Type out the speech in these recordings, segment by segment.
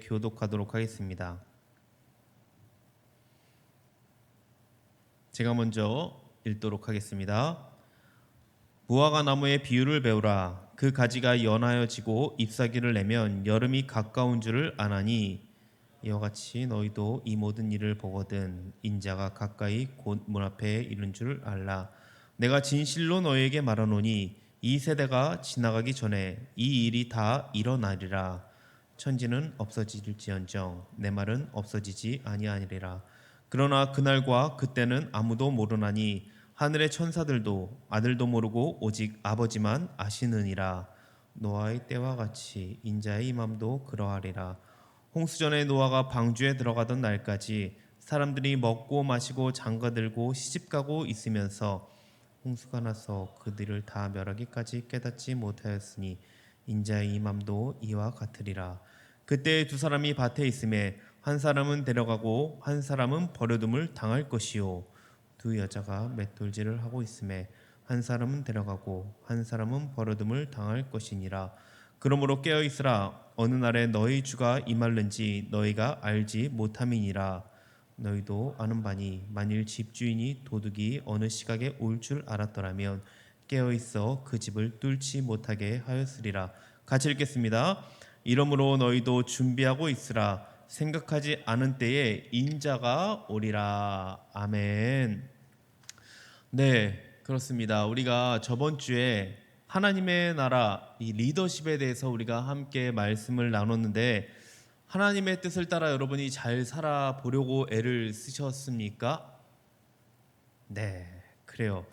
교독하도록 하겠습니다. 제가 먼저 읽도록 하겠습니다. 무화과 나무의 비유를 배우라. 그 가지가 연하여 지고 잎사귀를 내면 여름이 가까운 줄을 아나니 이와 같이 너희도 이 모든 일을 보거든 인자가 가까이 곧 문 앞에 이른 줄 알라. 내가 진실로 너희에게 말하노니 이 세대가 지나가기 전에 이 일이 다 일어나리라. 천지는 없어질지언정 내 말은 없어지지 아니하리라. 그러나 그날과 그때는 아무도 모르나니 하늘의 천사들도 아들도 모르고 오직 아버지만 아시느니라. 노아의 때와 같이 인자의 임함도 그러하리라. 홍수전에 노아가 방주에 들어가던 날까지 사람들이 먹고 마시고 장가들고 시집가고 있으면서 홍수가 나서 그들을 다 멸하기까지 깨닫지 못하였으니 인자의 임함도 이와 같으리라. 그때 두 사람이 밭에 있음에 한 사람은 데려가고 한 사람은 버려둠을 당할 것이요 두 여자가 맷돌질을 하고 있음에 한 사람은 데려가고 한 사람은 버려둠을 당할 것이니라. 그러므로 깨어 있으라. 어느 날에 너희 주가 임할는지 너희가 알지 못함이니라. 너희도 아는 바니 만일 집주인이 도둑이 어느 시각에 올 줄 알았더라면 깨어 있어 그 집을 뚫지 못하게 하였으리라. 같이 읽겠습니다. 이러므로 너희도 준비하고 있으라. 생각하지 않은 때에 인자가 오리라. 아멘. 네, 그렇습니다. 우리가 저번 주에 하나님의 나라, 이 리더십에 대해서 우리가 함께 말씀을 나눴는데 하나님의 뜻을 따라 여러분이 잘 살아보려고 애를 쓰셨습니까? 네, 그래요.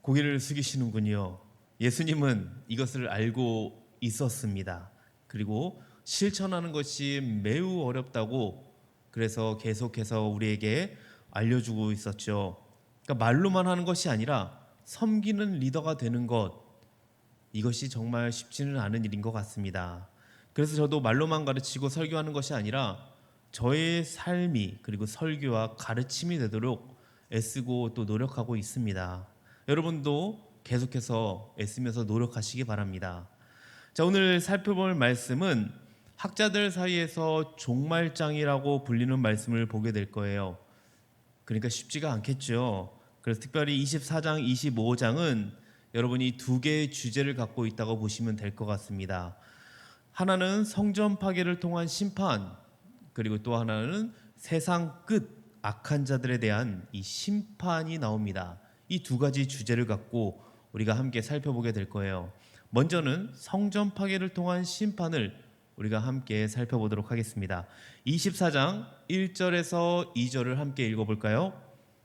고개를 숙이시는군요. 예수님은 이것을 알고 있었습니다. 그리고 실천하는 것이 매우 어렵다고 그래서 계속해서 우리에게 알려주고 있었죠. 그러니까 말로만 하는 것이 아니라 섬기는 리더가 되는 것, 이것이 정말 쉽지는 않은 일인 것 같습니다. 그래서 저도 말로만 가르치고 설교하는 것이 아니라 저의 삶이 그리고 설교와 가르침이 되도록 애쓰고 또 노력하고 있습니다. 여러분도 계속해서 애쓰면서 노력하시기 바랍니다. 자, 오늘 살펴볼 말씀은 학자들 사이에서 종말장이라고 불리는 말씀을 보게 될 거예요. 그러니까 쉽지가 않겠죠. 그래서 특별히 24장, 25장은 여러분이 두 개의 주제를 갖고 있다고 보시면 될 것 같습니다. 하나는 성전 파괴를 통한 심판, 그리고 또 하나는 세상 끝 악한 자들에 대한 이 심판이 나옵니다. 이 두 가지 주제를 갖고 우리가 함께 살펴보게 될 거예요. 먼저는 성전 파괴를 통한 심판을 우리가 함께 살펴보도록 하겠습니다. 24장 1절에서 2절을 함께 읽어볼까요?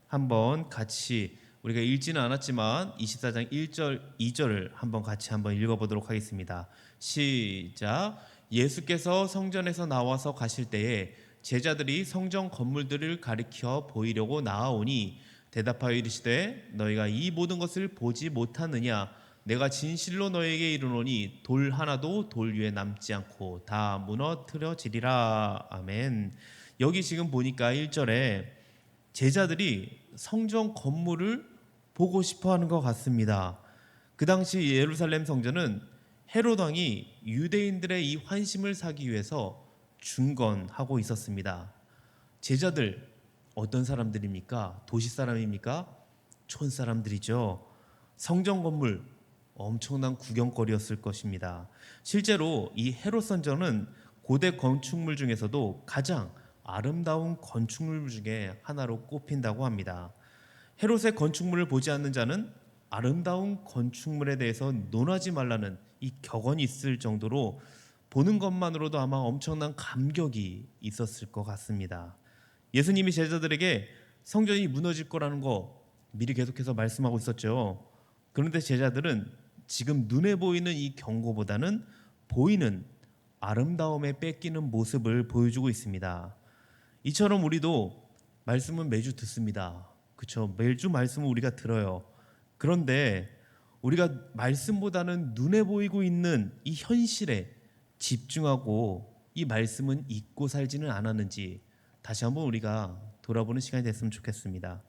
한번 같이 우리가 읽지는 않았지만 24장 1절, 2절을 한번 같이 한번 읽어보도록 하겠습니다. 시작. 예수께서 성전에서 나와서 가실 때에 제자들이 성전 건물들을 가리켜 보이려고 나아오니 대답하여 이르시되 너희가 이 모든 것을 보지 못하느냐? 내가 진실로 너에게 이르노니 돌 하나도 돌 위에 남지 않고 다 무너뜨려지리라. 아멘. 여기 지금 보니까 1절에 제자들이 성전 건물을 보고 싶어 하는 것 같습니다. 그 당시 예루살렘 성전은 헤롯 왕이 유대인들의 이 환심을 사기 위해서 중건하고 있었습니다. 제자들 어떤 사람들입니까? 도시 사람입니까? 촌 사람들이죠. 성전 건물 엄청난 구경거리였을 것입니다. 실제로 이 헤롯 성전은 고대 건축물 중에서도 가장 아름다운 건축물 중에 하나로 꼽힌다고 합니다. 헤롯의 건축물을 보지 않는 자는 아름다운 건축물에 대해서 논하지 말라는 이 격언이 있을 정도로 보는 것만으로도 아마 엄청난 감격이 있었을 것 같습니다. 예수님이 제자들에게 성전이 무너질 거라는 거 미리 계속해서 말씀하고 있었죠. 그런데 제자들은 지금 눈에 보이는 이 경고보다는 보이는 아름다움에 뺏기는 모습을 보여주고 있습니다. 이처럼 우리도 말씀은 매주 듣습니다. 그렇죠? 매주 말씀을 우리가 들어요. 그런데 우리가 말씀보다는 눈에 보이고 있는 이 현실에 집중하고 이 말씀은 잊고 살지는 않았는지 다시 한번 우리가 돌아보는 시간이 됐으면 좋겠습니다.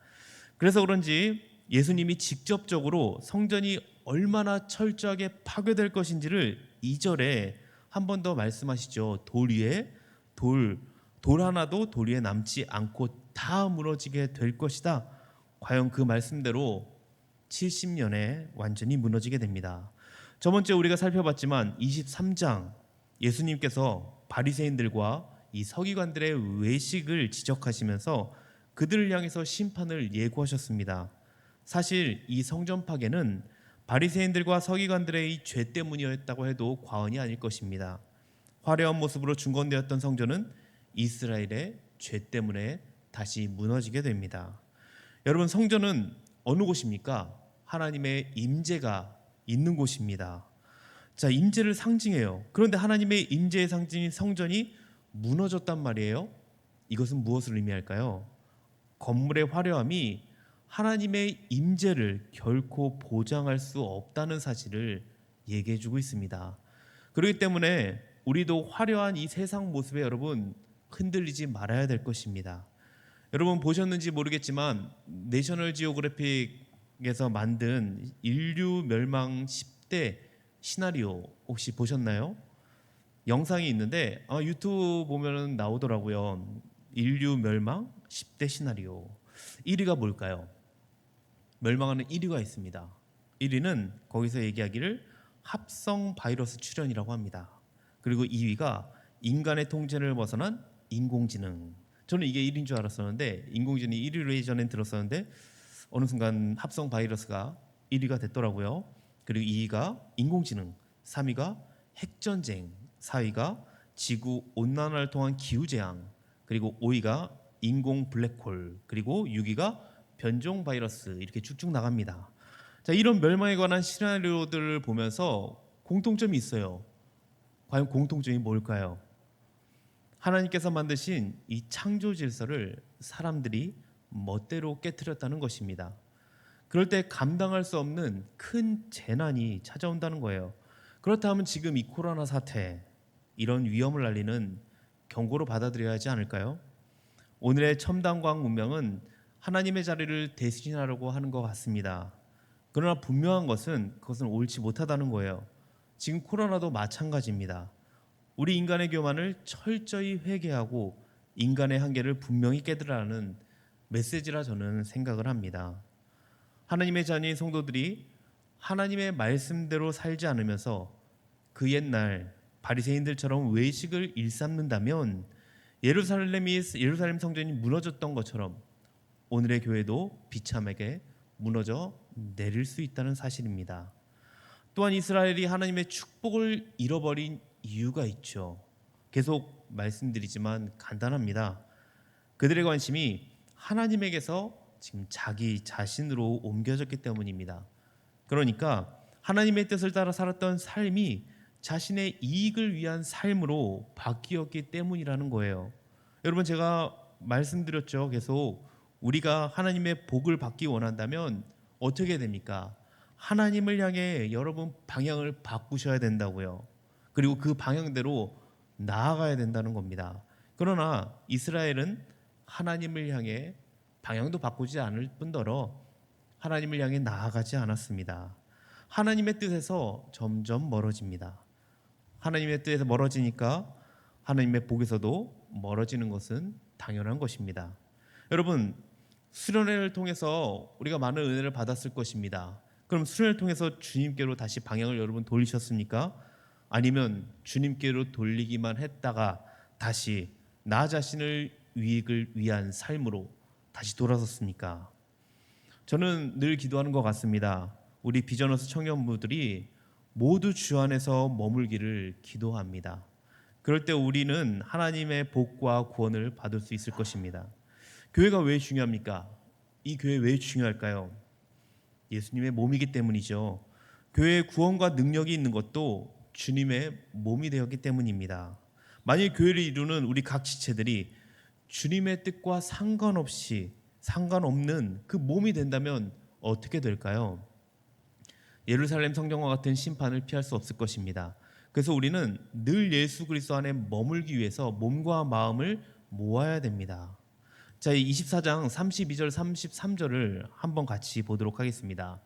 그래서 그런지 예수님이 직접적으로 성전이 얼마나 철저하게 파괴될 것인지를 2절에 한 번 더 말씀하시죠. 돌 위에 돌 하나도 돌 위에 남지 않고 다 무너지게 될 것이다. 과연 그 말씀대로 70년에 완전히 무너지게 됩니다. 저번주에 우리가 살펴봤지만 23장 예수님께서 바리새인들과 이 서기관들의 외식을 지적하시면서 그들을 향해서 심판을 예고하셨습니다. 사실 이 성전 파괴는 바리새인들과 서기관들의 이 죄 때문이었다고 해도 과언이 아닐 것입니다. 화려한 모습으로 중건되었던 성전은 이스라엘의 죄 때문에 다시 무너지게 됩니다. 여러분, 성전은 어느 곳입니까? 하나님의 임재가 있는 곳입니다. 자, 임재를 상징해요. 그런데 하나님의 임재의 상징인 성전이 무너졌단 말이에요. 이것은 무엇을 의미할까요? 건물의 화려함이 하나님의 임재를 결코 보장할 수 없다는 사실을 얘기해 주고 있습니다. 그렇기 때문에 우리도 화려한 이 세상 모습에 여러분 흔들리지 말아야 될 것입니다. 여러분 보셨는지 모르겠지만 내셔널 지오그래픽에서 만든 인류 멸망 10대 시나리오 혹시 보셨나요? 영상이 있는데 유튜브 보면 나오더라고요. 인류 멸망 10대 시나리오. 1위가 뭘까요? 멸망하는 1위가 있습니다. 1위는 거기서 얘기하기를 합성 바이러스 출현이라고 합니다. 그리고 2위가 인간의 통제를 벗어난 인공지능. 저는 이게 1위인 줄 알았었는데 인공지능이 1위로 예전엔 들었었는데 어느 순간 합성 바이러스가 1위가 됐더라고요. 그리고 2위가 인공지능, 3위가 핵전쟁, 4위가 지구 온난화를 통한 기후재앙, 그리고 5위가 인공 블랙홀, 그리고 6위가 변종 바이러스, 이렇게 쭉쭉 나갑니다. 자, 이런 멸망에 관한 시나리오들을 보면서 공통점이 있어요. 과연 공통점이 뭘까요? 하나님께서 만드신 이 창조 질서를 사람들이 멋대로 깨트렸다는 것입니다. 그럴 때 감당할 수 없는 큰 재난이 찾아온다는 거예요. 그렇다면 지금 이 코로나 사태, 이런 위험을 알리는 경고로 받아들여야 하지 않을까요? 오늘의 첨단과학 문명은 하나님의 자리를 대신하려고 하는 것 같습니다. 그러나 분명한 것은 그것은 옳지 못하다는 거예요. 지금 코로나도 마찬가지입니다. 우리 인간의 교만을 철저히 회개하고 인간의 한계를 분명히 깨달으라는 메시지라 저는 생각을 합니다. 하나님의 자녀인 성도들이 하나님의 말씀대로 살지 않으면서 그 옛날 바리새인들처럼 외식을 일삼는다면 예루살렘 성전이 무너졌던 것처럼 오늘의 교회도 비참하게 무너져 내릴 수 있다는 사실입니다. 또한 이스라엘이 하나님의 축복을 잃어버린 이유가 있죠. 계속 말씀드리지만 간단합니다. 그들의 관심이 하나님에게서 지금 자기 자신으로 옮겨졌기 때문입니다. 그러니까 하나님의 뜻을 따라 살았던 삶이 자신의 이익을 위한 삶으로 바뀌었기 때문이라는 거예요. 여러분, 제가 말씀드렸죠. 계속 우리가 하나님의 복을 받기 원한다면 어떻게 됩니까? 하나님을 향해 여러분 방향을 바꾸셔야 된다고요. 그리고 그 방향대로 나아가야 된다는 겁니다. 그러나 이스라엘은 하나님을 향해 방향도 바꾸지 않을 뿐더러 하나님을 향해 나아가지 않았습니다. 하나님의 뜻에서 점점 멀어집니다. 하나님의 뜻에서 멀어지니까 하나님의 복에서도 멀어지는 것은 당연한 것입니다. 여러분, 수련회를 통해서 우리가 많은 은혜를 받았을 것입니다. 그럼 수련회를 통해서 주님께로 다시 방향을 여러분 돌리셨습니까? 아니면 주님께로 돌리기만 했다가 다시 나 자신을 유익을 위한 삶으로 다시 돌아섰습니까? 저는 늘 기도하는 것 같습니다. 우리 비전어스 청년부들이 모두 주 안에서 머물기를 기도합니다. 그럴 때 우리는 하나님의 복과 구원을 받을 수 있을 것입니다. 교회가 왜 중요합니까? 이 교회 왜 중요할까요? 예수님의 몸이기 때문이죠. 교회에 구원과 능력이 있는 것도 주님의 몸이 되었기 때문입니다. 만일 교회를 이루는 우리 각 지체들이 주님의 뜻과 상관없는 그 몸이 된다면 어떻게 될까요? 예루살렘 성전과 같은 심판을 피할 수 없을 것입니다. 그래서 우리는 늘 예수 그리스도 안에 머물기 위해서 몸과 마음을 모아야 됩니다. 자, 24장 32절 33절을 한번 같이 보도록 하겠습니다.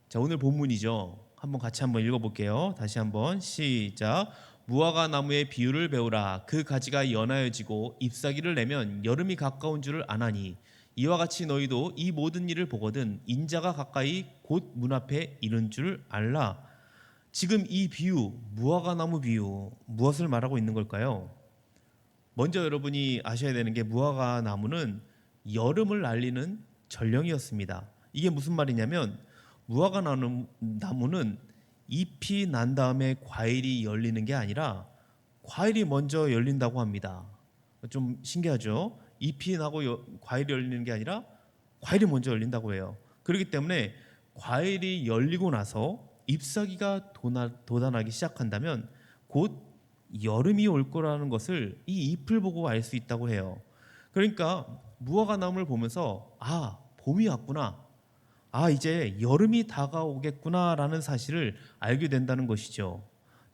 자, 오늘 본문이죠. 한번 같이 읽어볼게요. 다시 한번 시작. 무화과 나무의 비유를 배우라. 그 가지가 연하여지고 잎사귀를 내면 여름이 가까운 줄을 아나니 이와 같이 너희도 이 모든 일을 보거든 인자가 가까이 곧 문 앞에 이른 줄 알라. 지금 이 비유, 무화과 나무 비유, 무엇을 말하고 있는 걸까요? 먼저 여러분이 아셔야 되는 게 무화과 나무는 여름을 알리는 전령이었습니다. 이게 무슨 말이냐면 무화과 나무는 잎이 난 다음에 과일이 열리는 게 아니라 과일이 먼저 열린다고 합니다. 좀 신기하죠? 잎이 나고 과일이 열리는 게 아니라 과일이 먼저 열린다고 해요. 그렇기 때문에 과일이 열리고 나서 잎사귀가 돋아나기 시작한다면 곧 여름이 올 거라는 것을 이 잎을 보고 알 수 있다고 해요. 그러니까 무화과 나무를 보면서 봄이 왔구나. 이제 여름이 다가오겠구나라는 사실을 알게 된다는 것이죠.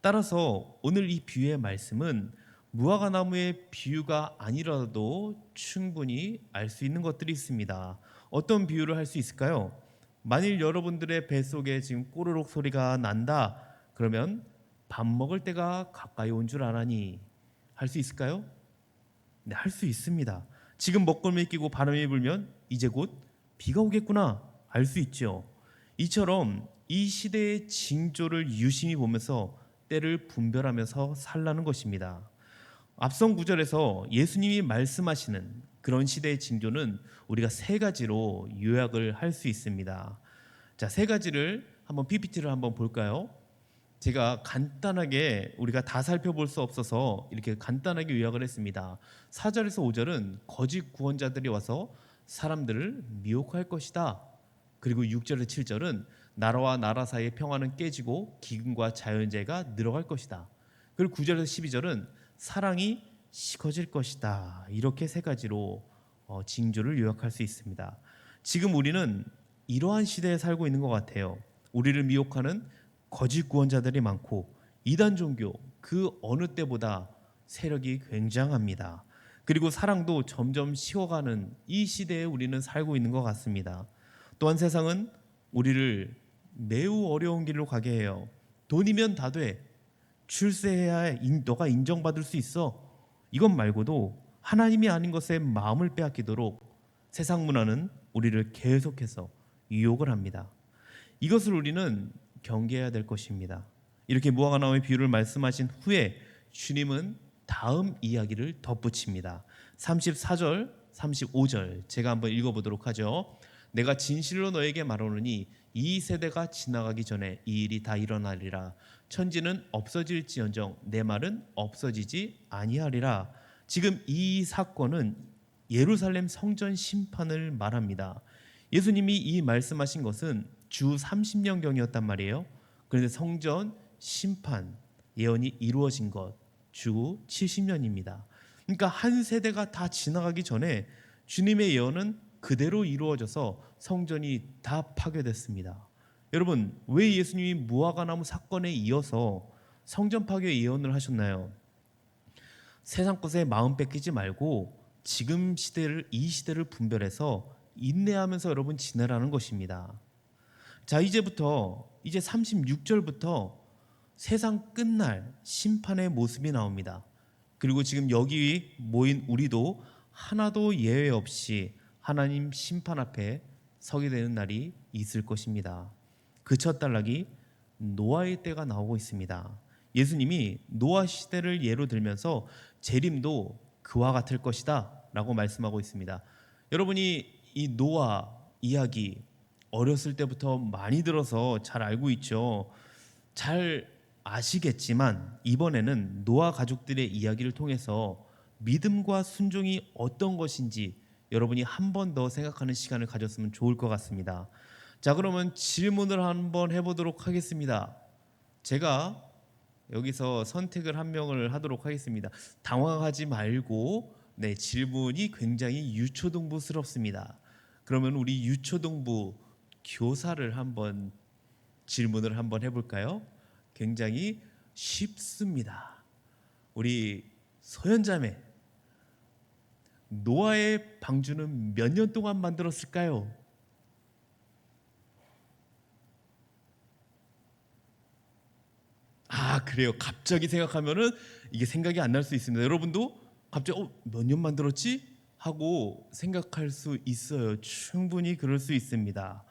따라서 오늘 이 비유의 말씀은 무화과 나무의 비유가 아니라도 충분히 알 수 있는 것들이 있습니다. 어떤 비유를 할 수 있을까요? 만일 여러분들의 뱃속에 지금 꼬르륵 소리가 난다. 그러면 밥 먹을 때가 가까이 온 줄 아나니 할 수 있을까요? 네, 할 수 있습니다. 지금 먹구름이 끼고 바람이 불면 이제 곧 비가 오겠구나 알 수 있죠. 이처럼 이 시대의 징조를 유심히 보면서 때를 분별하면서 살라는 것입니다. 앞선 구절에서 예수님이 말씀하시는 그런 시대의 징조는 우리가 세 가지로 요약을 할 수 있습니다. 자, 세 가지를 한번 PPT를 한번 볼까요? 제가 간단하게 우리가 다 살펴볼 수 없어서 이렇게 간단하게 요약을 했습니다. 4절에서 5절은 거짓 구원자들이 와서 사람들을 미혹할 것이다. 그리고 6절에서 7절은 나라와 나라 사이의 평화는 깨지고 기근과 자연재해가 늘어갈 것이다. 그리고 9절에서 12절은 사랑이 식어질 것이다. 이렇게 세 가지로 징조를 요약할 수 있습니다. 지금 우리는 이러한 시대에 살고 있는 것 같아요. 우리를 미혹하는 거짓 구원자들이 많고 이단 종교 그 어느 때보다 세력이 굉장합니다. 그리고 사랑도 점점 식어가는 이 시대에 우리는 살고 있는 것 같습니다. 또한 세상은 우리를 매우 어려운 길로 가게 해요. 돈이면 다 돼. 출세해야 해. 너가 인정받을 수 있어. 이것 말고도 하나님이 아닌 것에 마음을 빼앗기도록 세상 문화는 우리를 계속해서 유혹을 합니다. 이것을 우리는 경계해야 될 것입니다. 이렇게 무화과 나무의 비유를 말씀하신 후에 주님은 다음 이야기를 덧붙입니다. 34절, 35절 제가 한번 읽어보도록 하죠. 내가 진실로 너에게 말하노니 이 세대가 지나가기 전에 이 일이 다 일어나리라. 천지는 없어질지언정 내 말은 없어지지 아니하리라. 지금 이 사건은 예루살렘 성전 심판을 말합니다. 예수님이 이 말씀하신 것은 주 30년경이었단 말이에요. 그런데 성전 심판 예언이 이루어진 것 주 70년입니다. 그러니까 한 세대가 다 지나가기 전에 주님의 예언은 그대로 이루어져서 성전이 다 파괴됐습니다. 여러분, 왜 예수님이 무화과 나무 사건에 이어서 성전 파괴 예언을 하셨나요? 세상 것에 마음 뺏기지 말고 지금 이 시대를 분별해서 인내하면서 여러분 지내라는 것입니다. 자, 이제 36절부터 세상 끝날 심판의 모습이 나옵니다. 그리고 지금 여기 모인 우리도 하나도 예외 없이 하나님 심판 앞에 서게 되는 날이 있을 것입니다. 그 첫 단락이 노아의 때가 나오고 있습니다. 예수님이 노아 시대를 예로 들면서 재림도 그와 같을 것이다 라고 말씀하고 있습니다. 여러분이 이 노아 이야기 어렸을 때부터 많이 들어서 잘 알고 있죠. 잘 아시겠지만 이번에는 노아 가족들의 이야기를 통해서 믿음과 순종이 어떤 것인지 여러분이 한 번 더 생각하는 시간을 가졌으면 좋을 것 같습니다. 자, 그러면 질문을 한번 해보도록 하겠습니다. 제가 여기서 선택을 한 명을 하도록 하겠습니다. 당황하지 말고 질문이 굉장히 유초등부스럽습니다. 그러면 우리 유초등부 교사를 한번 질문을 한번 해볼까요? 굉장히 쉽습니다. 우리 소연자매, 노아의 방주는 몇 년 동안 만들었을까요? 그래요. 갑자기 생각하면은 이게 생각이 안 날 수 있습니다. 여러분도 갑자기 몇 년 만들었지? 하고 생각할 수 있어요. 충분히 그럴 수 있습니다.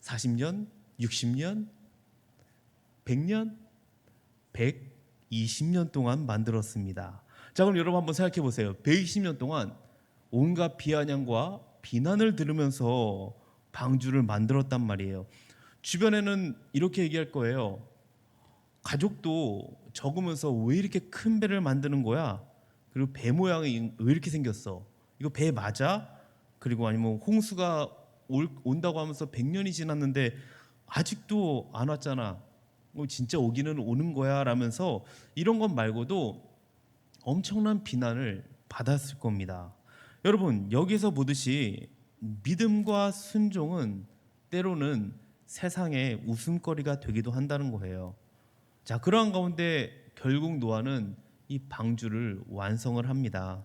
40년, 60년, 100년, 120년 동안 만들었습니다. 자, 그럼 여러분 한번 생각해 보세요. 120년 동안 온갖 비아냥과 비난을 들으면서 방주를 만들었단 말이에요. 주변에는 이렇게 얘기할 거예요. 가족도 적으면서 왜 이렇게 큰 배를 만드는 거야? 그리고 배 모양이 왜 이렇게 생겼어? 이거 배 맞아? 그리고 아니면 홍수가 온다고 하면서 100년이 지났는데 아직도 안 왔잖아. 진짜 오기는 오는 거야 라면서 이런 것 말고도 엄청난 비난을 받았을 겁니다. 여러분, 여기서 보듯이 믿음과 순종은 때로는 세상의 웃음거리가 되기도 한다는 거예요. 자, 그러한 가운데 결국 노아는 이 방주를 완성을 합니다.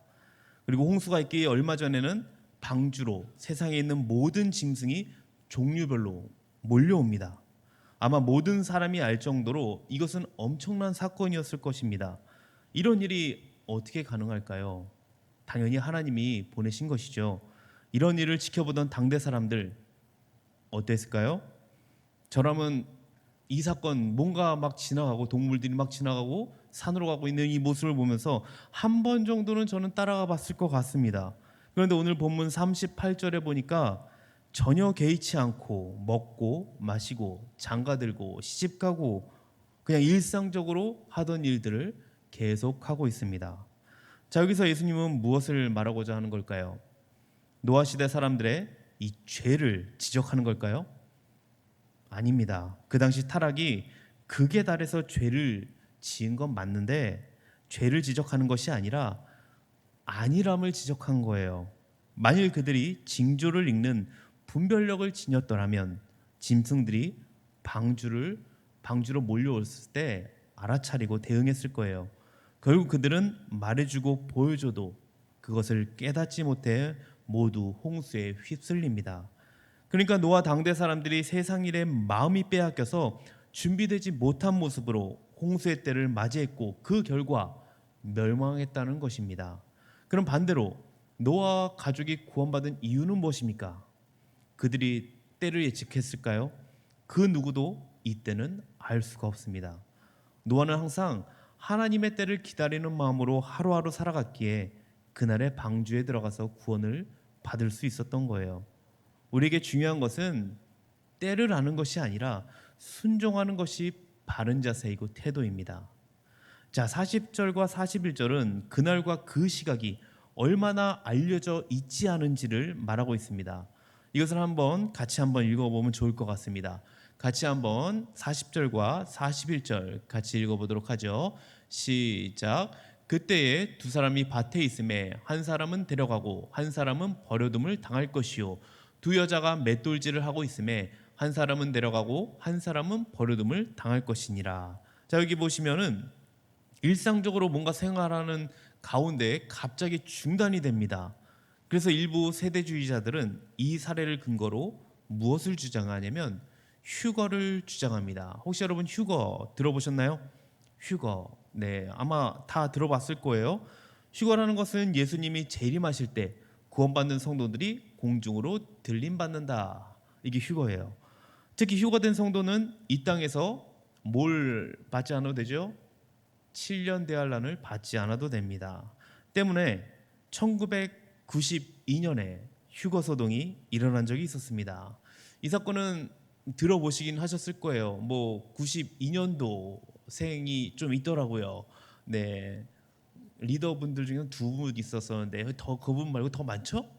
그리고 홍수가 있기 얼마 전에는 방주로 세상에 있는 모든 짐승이 종류별로 몰려옵니다. 아마 모든 사람이 알 정도로 이것은 엄청난 사건이었을 것입니다. 이런 일이 어떻게 가능할까요? 당연히 하나님이 보내신 것이죠. 이런 일을 지켜보던 당대 사람들 어땠을까요? 저라면 이 사건 뭔가 막 지나가고 동물들이 막 지나가고 산으로 가고 있는 이 모습을 보면서 한 번 정도는 저는 따라가 봤을 것 같습니다. 그런데 오늘 본문 38절에 보니까 전혀 개의치 않고 먹고 마시고 장가들고 시집가고 그냥 일상적으로 하던 일들을 계속하고 있습니다. 자, 여기서 예수님은 무엇을 말하고자 하는 걸까요? 노아 시대 사람들의 이 죄를 지적하는 걸까요? 아닙니다. 그 당시 타락이 극에 달해서 죄를 지은 건 맞는데 죄를 지적하는 것이 아니라 안일함을 지적한 거예요. 만일 그들이 징조를 읽는 분별력을 지녔더라면 짐승들이 방주로 몰려왔을 때 알아차리고 대응했을 거예요. 결국 그들은 말해주고 보여줘도 그것을 깨닫지 못해 모두 홍수에 휩쓸립니다. 그러니까 노아 당대 사람들이 세상 일에 마음이 빼앗겨서 준비되지 못한 모습으로 홍수의 때를 맞이했고 그 결과 멸망했다는 것입니다. 그럼 반대로 노아 가족이 구원받은 이유는 무엇입니까? 그들이 때를 예측했을까요? 그 누구도 이 때는 알 수가 없습니다. 노아는 항상 하나님의 때를 기다리는 마음으로 하루하루 살아갔기에 그날의 방주에 들어가서 구원을 받을 수 있었던 거예요. 우리에게 중요한 것은 때를 아는 것이 아니라 순종하는 것이 바른 자세이고 태도입니다. 자, 40절과 41절은 그날과 그 시각이 얼마나 알려져 있지 않은지를 말하고 있습니다. 이것을 같이 한번 읽어보면 좋을 것 같습니다. 같이 한번 40절과 41절 같이 읽어보도록 하죠. 시작. 그때에 두 사람이 밭에 있음에 한 사람은 데려가고 한 사람은 버려둠을 당할 것이요 두 여자가 맷돌질을 하고 있음에 한 사람은 데려가고 한 사람은 버려둠을 당할 것이니라. 자, 여기 보시면은 일상적으로 뭔가 생활하는 가운데 갑자기 중단이 됩니다. 그래서 일부 세대주의자들은 이 사례를 근거로 무엇을 주장하냐면 휴거를 주장합니다. 혹시 여러분 휴거 들어보셨나요? 휴거. 네, 아마 다 들어봤을 거예요. 휴거라는 것은 예수님이 재림하실 때 구원받는 성도들이 공중으로 들림받는다. 이게 휴거예요. 특히 휴거된 성도는 이 땅에서 뭘 받지 않아도 되죠? 7년 대환란을 받지 않아도 됩니다. 때문에 1992년에 휴거 소동이 일어난 적이 있었습니다. 이 사건은 들어보시긴 하셨을 거예요. 92년도생이 좀 있더라고요. 네, 리더분들 중에 두 분 있었었는데 더 그분 말고 더 많죠?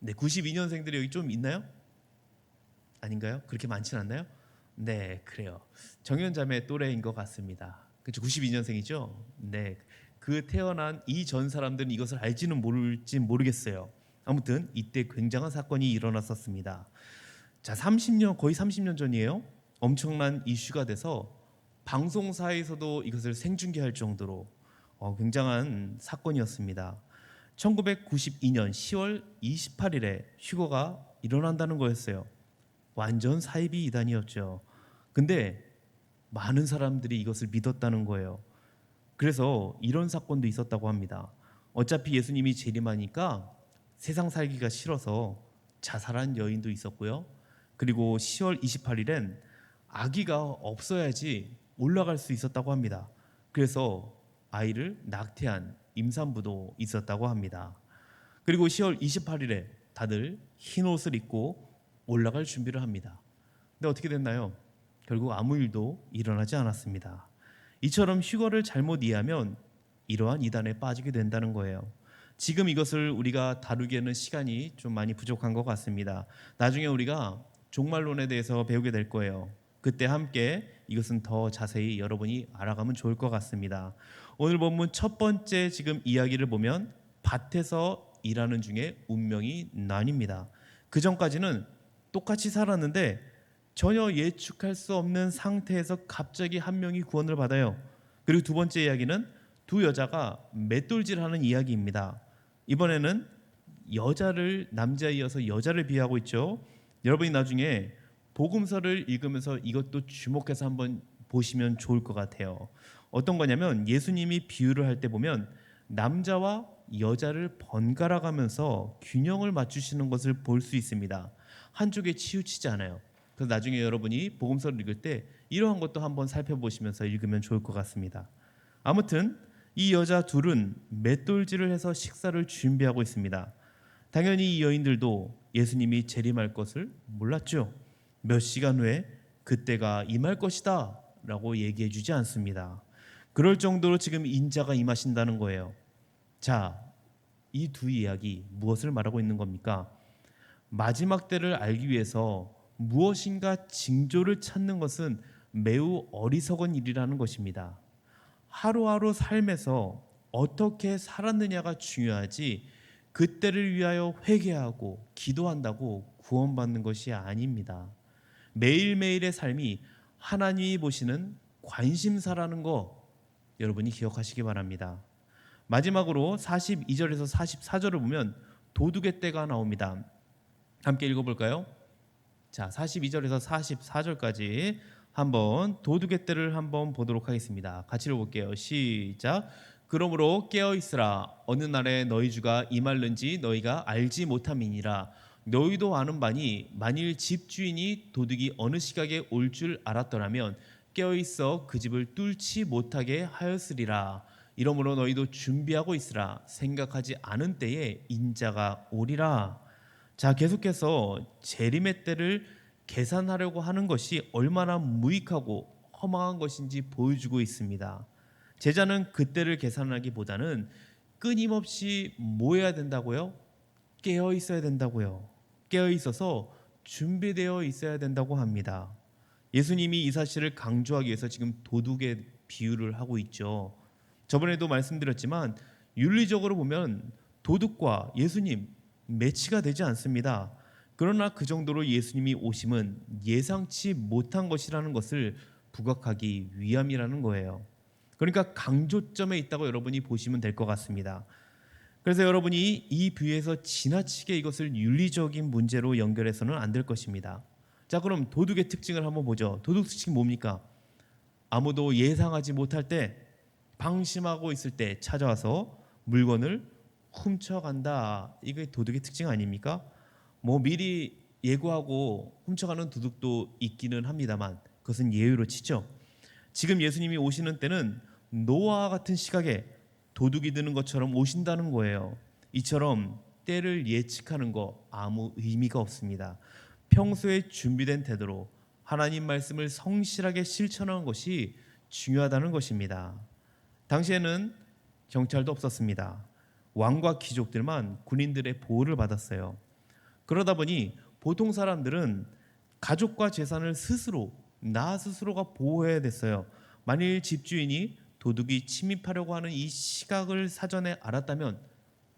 네, 92년생들이 여기 좀 있나요? 아닌가요? 그렇게 많진 않나요? 네, 그래요. 정연자매 또래인 것 같습니다. 그렇죠, 92년생이죠. 네, 그 태어난 이 전 사람들은 이것을 알지는 모를지 모르겠어요. 아무튼 이때 굉장한 사건이 일어났었습니다. 자, 거의 30년 전이에요. 엄청난 이슈가 돼서 방송사에서도 이것을 생중계할 정도로 굉장한 사건이었습니다. 1992년 10월 28일에 휴거가 일어난다는 거였어요. 완전 사이비 이단이었죠. 근데 많은 사람들이 이것을 믿었다는 거예요. 그래서 이런 사건도 있었다고 합니다. 어차피 예수님이 재림하니까 세상 살기가 싫어서 자살한 여인도 있었고요. 그리고 10월 28일엔 아기가 없어야지 올라갈 수 있었다고 합니다. 그래서 아이를 낙태한 임산부도 있었다고 합니다. 그리고 10월 28일에 다들 흰 옷을 입고 올라갈 준비를 합니다. 근데 어떻게 됐나요? 결국 아무 일도 일어나지 않았습니다. 이처럼 휴거를 잘못 이해하면 이러한 이단에 빠지게 된다는 거예요. 지금 이것을 우리가 다루기에는 시간이 좀 많이 부족한 것 같습니다. 나중에 우리가 종말론에 대해서 배우게 될 거예요. 그때 함께 이것은 더 자세히 여러분이 알아가면 좋을 것 같습니다. 오늘 본문 첫 번째 지금 이야기를 보면 밭에서 일하는 중에 운명이 나뉩니다. 그 전까지는 똑같이 살았는데 전혀 예측할 수 없는 상태에서 갑자기 한 명이 구원을 받아요. 그리고 두 번째 이야기는 두 여자가 맷돌질하는 이야기입니다. 이번에는 여자를 남자에 이어서 여자를 비하하고 있죠. 여러분이 나중에 복음서를 읽으면서 이것도 주목해서 한번 보시면 좋을 것 같아요. 어떤 거냐면 예수님이 비유를 할 때 보면 남자와 여자를 번갈아 가면서 균형을 맞추시는 것을 볼 수 있습니다. 한쪽에 치우치지 않아요. 그래서 나중에 여러분이 복음서를 읽을 때 이러한 것도 한번 살펴보시면서 읽으면 좋을 것 같습니다. 아무튼 이 여자 둘은 맷돌질을 해서 식사를 준비하고 있습니다. 당연히 이 여인들도 예수님이 재림할 것을 몰랐죠. 몇 시간 후에 그때가 임할 것이다 라고 얘기해 주지 않습니다. 그럴 정도로 지금 인자가 임하신다는 거예요. 자, 이 두 이야기 무엇을 말하고 있는 겁니까? 마지막 때를 알기 위해서 무엇인가 징조를 찾는 것은 매우 어리석은 일이라는 것입니다. 하루하루 삶에서 어떻게 살았느냐가 중요하지 그때를 위하여 회개하고 기도한다고 구원받는 것이 아닙니다. 매일매일의 삶이 하나님이 보시는 관심사라는 거 여러분이 기억하시기 바랍니다. 마지막으로 42절에서 44절을 보면 도둑의 때가 나옵니다. 함께 읽어볼까요? 자, 42절에서 44절까지 한번 도둑의 때를 한번 보도록 하겠습니다. 같이 읽어볼게요. 시작. 그러므로 깨어 있으라. 어느 날에 너희 주가 임할는지 너희가 알지 못함이니라. 너희도 아는 바니 만일 집주인이 도둑이 어느 시각에 올 줄 알았더라면 깨어 있어 그 집을 뚫지 못하게 하였으리라. 이러므로 너희도 준비하고 있으라. 생각하지 않은 때에 인자가 오리라. 자, 계속해서 재림의 때를 계산하려고 하는 것이 얼마나 무익하고 허망한 것인지 보여주고 있습니다. 제자는 그때를 계산하기보다는 끊임없이 뭐 해야 된다고요? 깨어 있어야 된다고요. 깨어 있어서 준비되어 있어야 된다고 합니다. 예수님이 이 사실을 강조하기 위해서 지금 도둑의 비유를 하고 있죠. 저번에도 말씀드렸지만 윤리적으로 보면 도둑과 예수님 매치가 되지 않습니다. 그러나 그 정도로 예수님이 오심은 예상치 못한 것이라는 것을 부각하기 위함이라는 거예요. 그러니까 강조점에 있다고 여러분이 보시면 될 것 같습니다. 그래서 여러분이 이 비유에서 지나치게 이것을 윤리적인 문제로 연결해서는 안 될 것입니다. 자, 그럼 도둑의 특징을 한번 보죠. 도둑 특징이 뭡니까? 아무도 예상하지 못할 때, 방심하고 있을 때 찾아와서 물건을 훔쳐간다. 이게 도둑의 특징 아닙니까? 뭐 미리 예고하고 훔쳐가는 도둑도 있기는 합니다만 그것은 예외로 치죠. 지금 예수님이 오시는 때는 노아와 같은 시각에 도둑이 드는 것처럼 오신다는 거예요. 이처럼 때를 예측하는 거 아무 의미가 없습니다. 평소에 준비된 태도로 하나님 말씀을 성실하게 실천하는 것이 중요하다는 것입니다. 당시에는 경찰도 없었습니다. 왕과 귀족들만 군인들의 보호를 받았어요. 그러다 보니 보통 사람들은 가족과 재산을 스스로 나 스스로가 보호해야 됐어요. 만일 집주인이 도둑이 침입하려고 하는 이 시각을 사전에 알았다면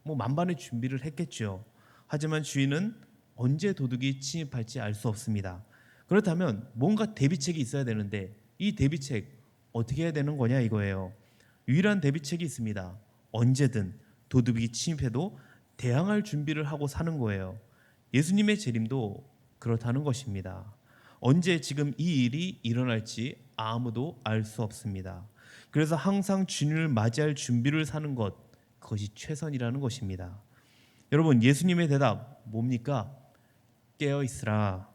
뭐 만반의 준비를 했겠죠. 하지만 주인은 언제 도둑이 침입할지 알 수 없습니다. 그렇다면 뭔가 대비책이 있어야 되는데 이 대비책 어떻게 해야 되는 거냐 이거예요. 유일한 대비책이 있습니다. 언제든 도둑이 침입해도 대항할 준비를 하고 사는 거예요. 예수님의 재림도 그렇다는 것입니다. 언제 지금 이 일이 일어날지 아무도 알 수 없습니다. 그래서 항상 주님을 맞이할 준비를 사는 것, 그것이 최선이라는 것입니다. 여러분, 예수님의 대답 뭡니까? 깨어 있으라.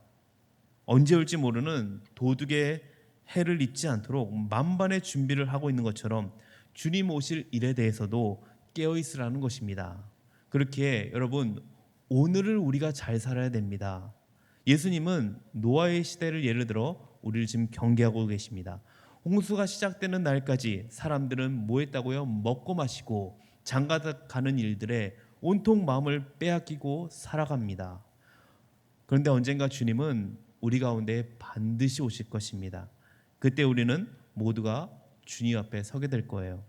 언제 올지 모르는 도둑의 해를 입지 않도록 만반의 준비를 하고 있는 것처럼 주님 오실 일에 대해서도 깨어 있으라는 것입니다. 그렇게 여러분, 오늘을 우리가 잘 살아야 됩니다. 예수님은 노아의 시대를 예를 들어 우리를 지금 경계하고 계십니다. 홍수가 시작되는 날까지 사람들은 뭐 했다고요? 먹고 마시고 장가가는 일들에 온통 마음을 빼앗기고 살아갑니다. 그런데 언젠가 주님은 우리 가운데 반드시 오실 것입니다. 그때 우리는 모두가 주님 앞에 서게 될 거예요.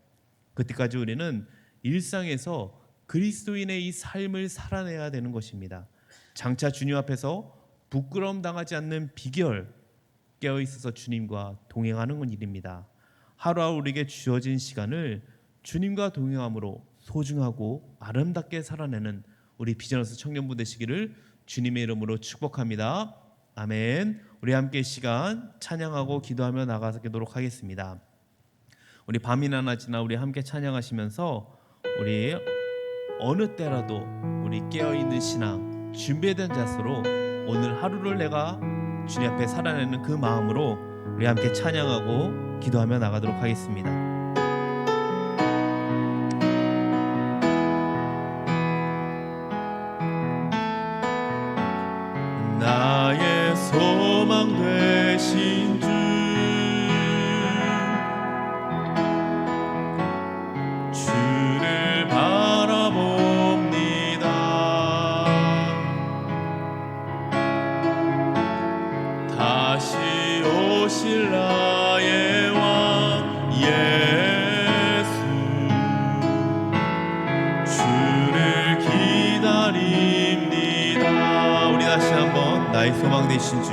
그때까지 우리는 일상에서 그리스도인의 이 삶을 살아내야 되는 것입니다. 장차 주님 앞에서 부끄러움 당하지 않는 비결, 깨어 있어서 주님과 동행하는 일입니다. 하루하루 우리에게 주어진 시간을 주님과 동행함으로 소중하고 아름답게 살아내는 우리 비전하우스 청년부 되시기를 주님의 이름으로 축복합니다. 아멘. 우리 함께 시간 찬양하고 기도하며 나가도록 하겠습니다. 우리 밤이나 낮이나 우리 함께 찬양하시면서 우리 어느 때라도 우리 깨어있는 신앙, 준비된 자세로 오늘 하루를 내가 주님 앞에 살아내는 그 마음으로 우리 함께 찬양하고 기도하며 나가도록 하겠습니다. 나의 소망 되신 주, 주를 바라봅니다. 다시 오실 나의 왕 예수, 주를 기다립니다. 우리 다시 한번 나의 소망 되신 주,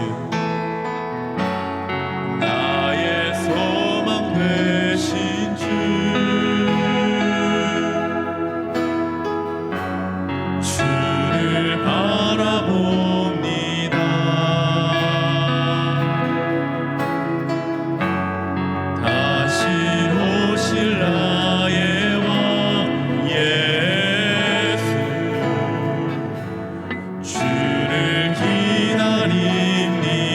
나의 소망 되신 주, 주를 바라봅니다. 다시 오실 나의 왕 예수, 주를 기다립니다.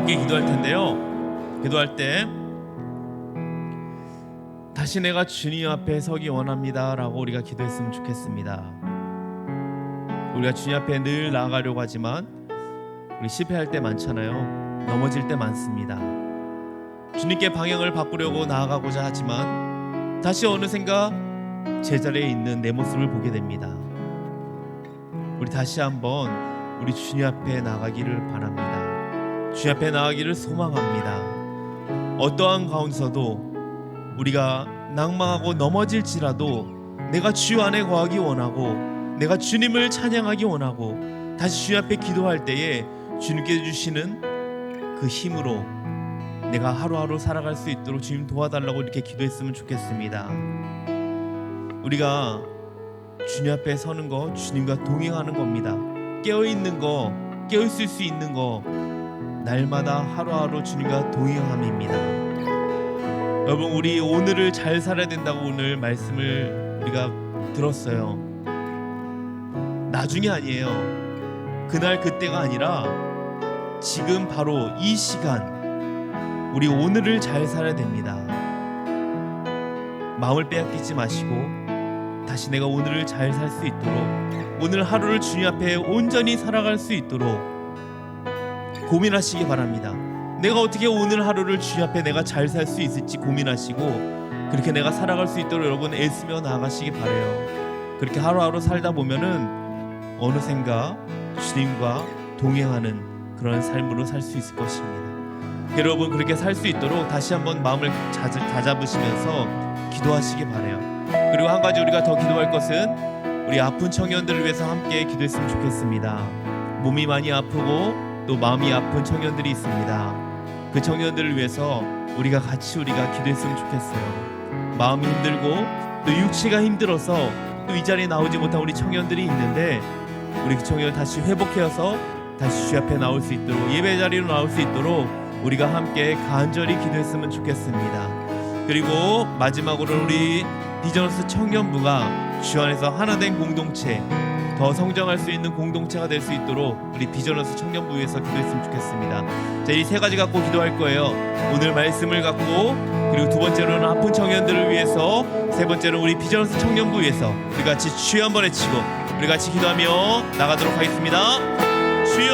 함께 기도할 텐데요. 기도할 때 다시 내가 주님 앞에 서기 원합니다 라고 우리가 기도했으면 좋겠습니다. 우리가 주님 앞에 늘 나아가려고 하지만 우리 실패할 때 많잖아요. 넘어질 때 많습니다. 주님께 방향을 바꾸려고 나아가고자 하지만 다시 어느샌가 제자리에 있는 내 모습을 보게 됩니다. 우리 다시 한번 우리 주님 앞에 나가기를 바랍니다. 주님 앞에 나가기를 소망합니다. 어떠한 가운데서도 우리가 낭망하고 넘어질지라도 내가 주 안에 거하기 원하고 내가 주님을 찬양하기 원하고 다시 주님 앞에 기도할 때에 주님께 주시는 그 힘으로 내가 하루하루 살아갈 수 있도록 주님 도와달라고 이렇게 기도했으면 좋겠습니다. 우리가 주님 앞에 서는 거 주님과 동행하는 겁니다. 깨어있는 거, 깨어있을 수 있는 거 날마다 하루하루 주님과 동행함입니다. 여러분, 우리 오늘을 잘 살아야 된다고 오늘 말씀을 우리가 들었어요. 나중이 아니에요. 그날 그때가 아니라 지금 바로 이 시간 우리 오늘을 잘 살아야 됩니다. 마음을 빼앗기지 마시고 다시 내가 오늘을 잘 살 수 있도록 오늘 하루를 주님 앞에 온전히 살아갈 수 있도록 고민하시기 바랍니다. 내가 어떻게 오늘 하루를 주님 앞에 내가 잘 살 수 있을지 고민하시고 그렇게 내가 살아갈 수 있도록 여러분 애쓰며 나아가시기 바라요. 그렇게 하루하루 살다 보면은 어느샌가 주님과 동행하는 그런 삶으로 살 수 있을 것입니다. 여러분, 그렇게 살 수 있도록 다시 한번 마음을 다잡으시면서 기도하시기 바라요. 그리고 한 가지 우리가 더 기도할 것은 우리 아픈 청년들을 위해서 함께 기도했으면 좋겠습니다. 몸이 많이 아프고 또 마음이 아픈 청년들이 있습니다. 그 청년들을 위해서 우리가 같이 기도했으면 좋겠어요. 마음이 힘들고 또 육체가 힘들어서 또 이 자리에 나오지 못한 우리 청년들이 있는데 우리 그 청년을 다시 회복해서 다시 주 앞에 나올 수 있도록 예배 자리로 나올 수 있도록 우리가 함께 간절히 기도했으면 좋겠습니다. 그리고 마지막으로 우리 비전스 청년부가 주 안에서 하나된 공동체, 더 성장할 수 있는 공동체가 될 수 있도록 우리 비전스 청년부 위해서 기도했으면 좋겠습니다. 자, 이 세 가지 갖고 기도할 거예요. 오늘 말씀을 갖고, 그리고 두 번째로는 아픈 청년들을 위해서, 세 번째로 우리 비전스 청년부 위해서 우리 같이 주여 한번 외치고 우리 같이 기도하며 나가도록 하겠습니다. 주여,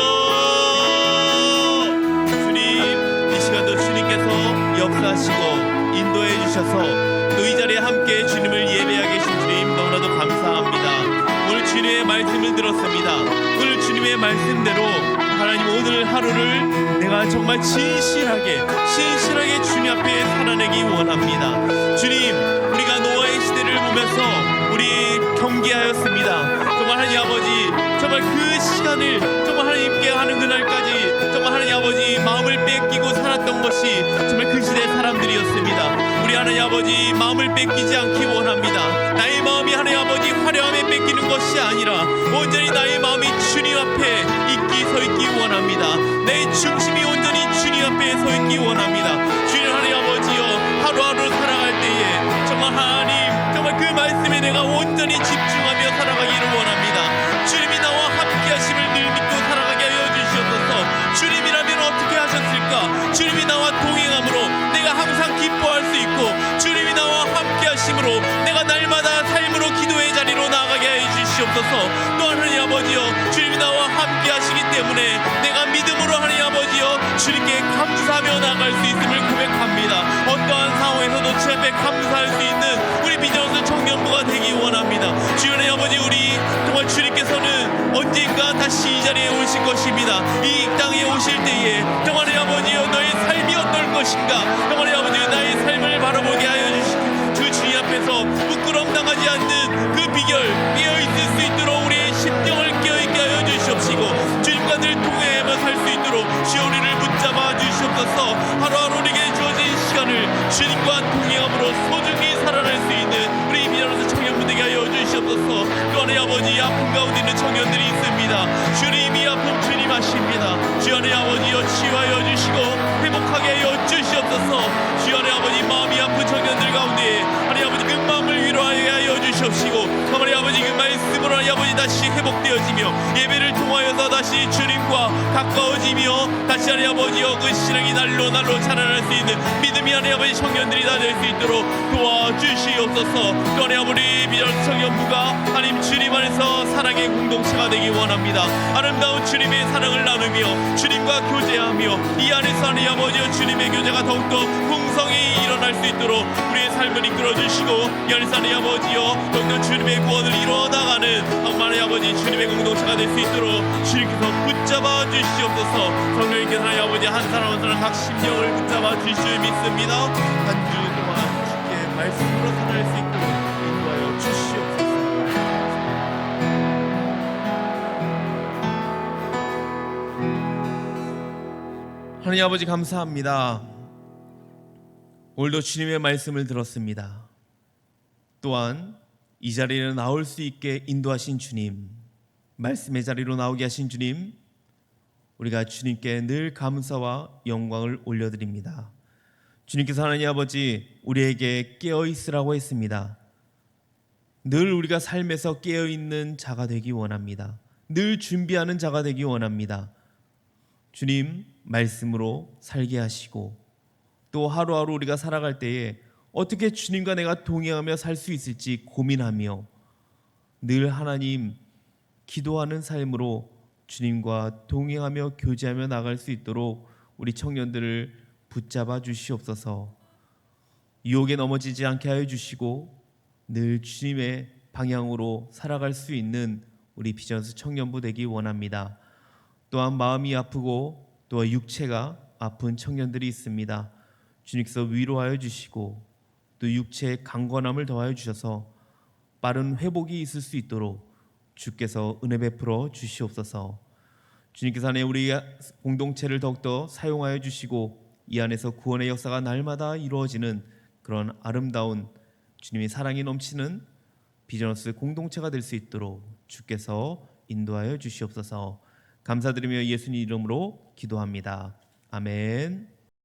주님, 이 시간도 주님께서 역사하시고 인도해 주셔서 또 이 자리에 함께 주님을 예배하게 하신 주님 너무나도 감사합니다. 오늘 주님의 말씀을 들었습니다. 오늘 주님의 말씀대로 하나님 오늘 하루를 내가 정말 신실하게 주님 앞에 살아내기 원합니다. 주님, 우리가 노아의 시대를 보면서 우리 경계하였습니다. 정말 하나님 아버지, 정말 그 시간을 정말 하나님께 하는 그날까지 정말 하나님 아버지 마음을 뺏기고 살았던 것이 정말 그 시대 사람들이었습니다. 우리 하나님 아버지 마음을 뺏기지 않기 원합니다. 나의 마음이 하나님 아버지 화려함에 뺏기는 것이 아니라 온전히 나의 마음이 주님 앞에 서 있기 원합니다. 내 중심이 온전히 주님 앞에 서 있기 원합니다. 주님 하나님 아버지여, 하루하루 살아갈 때에 정말 하나님 정말 그 말씀에 내가 온전히 집중하며 살아가기를 원합니다. 주님이 나와 함께 하심을 늘 믿고 살아가게 하여 주시옵소서. 주님이라면 어떻게 하셨을까? 주님이 나와 동행함으로 내가 항상 기뻐할 수 있고 주님이 나와 함께 하심으로 내가 날마다 삶으로 기도의 자리로 나아가게 하여 주시옵소서. 또 하나님 아버지여, 주님이 나와 함께 하시기 때문에 내가 믿음으로 하나님 아버지여 주님께 감사하며 나아갈 수 있음을 고백합니다. 어떠한 상황에서도 주 앞에 감사할 수 있는 우리 비전스 청년부가 되기 원합니다. 주님의 아버지, 우리 정말 주님께서는 언젠가 다시 이 자리에 오실 것입니다. 이 땅에 오실 때에 정말 아버지여 너의 삶이 어떨 것인가, 정말 아버지 나의 삶을 바라보게 하여 주시고 그 주님 앞에서 부끄러움 당하지 않는 그 비결 깨어있을 수 있도록 우리의 심령을 깨어있게 하여 주시옵시고 주님과 늘 동행하며 살 수 있도록 주여 우리를 붙잡아 주시옵소서. 하루하루 우리에게 주어진 시간을 주님과 동행함으로 소중히 살아날 수 있는 우리 비전스 청년부 되게 하여 주시옵소서. 또 하나님 아버지, 아픔 가운데 있는 청년들이 있습니다. 주님, 이 아픔 주님 아십니다. 주여 하나님 아버지여 치유하여 주시고 회복하게 하여 주시옵소서. 주여 하나님 아버지, 마음이 아픈 청년들 가운데 하나님 아버지 그 마음을 위로하게 하여 주시옵시고 하나님 아버지 그 말씀으로 하나님 아버지 다시 회복되어지며 예배를 통하여서 다시 주님과 가까워지며 다시 하나님 아버지여 그 신앙이 날로 자라날 수 있는 믿음이 하나님 아버지 청년들이 다 될 수 있도록 도와주시옵소서. 또 하나님 아버지 비전 청년부가 하나님 주님 안에서 사랑의 공동체가 되기 원합니다. 아름다운 주님의 사랑을 나누며 주님과 교제하며 이 안에서 하나님 아버지여 주님의 교제가 더욱더 풍성히 일어날 수 있도록 우리의 삶을 이끌어 주시고 이 안에서 하나님 아버지여 더욱더 주님의 구원을 이루어나가는 하나님 아버지 주님의 공동체가 될 수 있도록 주님께서 붙잡아 주시옵소서. 성령님께서 하나님 아버지 한 사람 한 사람 각 심령을 붙잡아 주실 믿습니다. 한 주 동안 주께 말씀으로 살아갈 수 있도록 인도하여 주시옵소서. 하나님 아버지 감사합니다. 오늘도 주님의 말씀을 들었습니다. 또한 이 자리에 나올 수 있게 인도하신 주님, 말씀의 자리로 나오게 하신 주님, 우리가 주님께 늘 감사와 영광을 올려드립니다. 주님께서 하나님 아버지 우리에게 깨어있으라고 했습니다. 늘 우리가 삶에서 깨어있는 자가 되기 원합니다. 늘 준비하는 자가 되기 원합니다. 주님 말씀으로 살게 하시고 또 하루하루 우리가 살아갈 때에 어떻게 주님과 내가 동행하며 살 수 있을지 고민하며 늘 하나님 기도하는 삶으로 주님과 동행하며 교제하며 나갈 수 있도록 우리 청년들을 붙잡아 주시옵소서. 유혹에 넘어지지 않게 하여 주시고 늘 주님의 방향으로 살아갈 수 있는 우리 비전스 청년부 되기 원합니다. 또한 마음이 아프고 또 육체가 아픈 청년들이 있습니다. 주님께서 위로하여 주시고 또 육체의 강건함을 더하여 주셔서 빠른 회복이 있을 수 있도록 주께서 은혜 베풀어 주시옵소서. 주님께서 안에 우리 공동체를 더욱더 사용하여 주시고 이 안에서 구원의 역사가 날마다 이루어지는 그런 아름다운 주님의 사랑이 넘치는 비전스 공동체가 될 수 있도록 주께서 인도하여 주시옵소서. 감사드리며 예수님 이름으로 기도합니다. 아멘.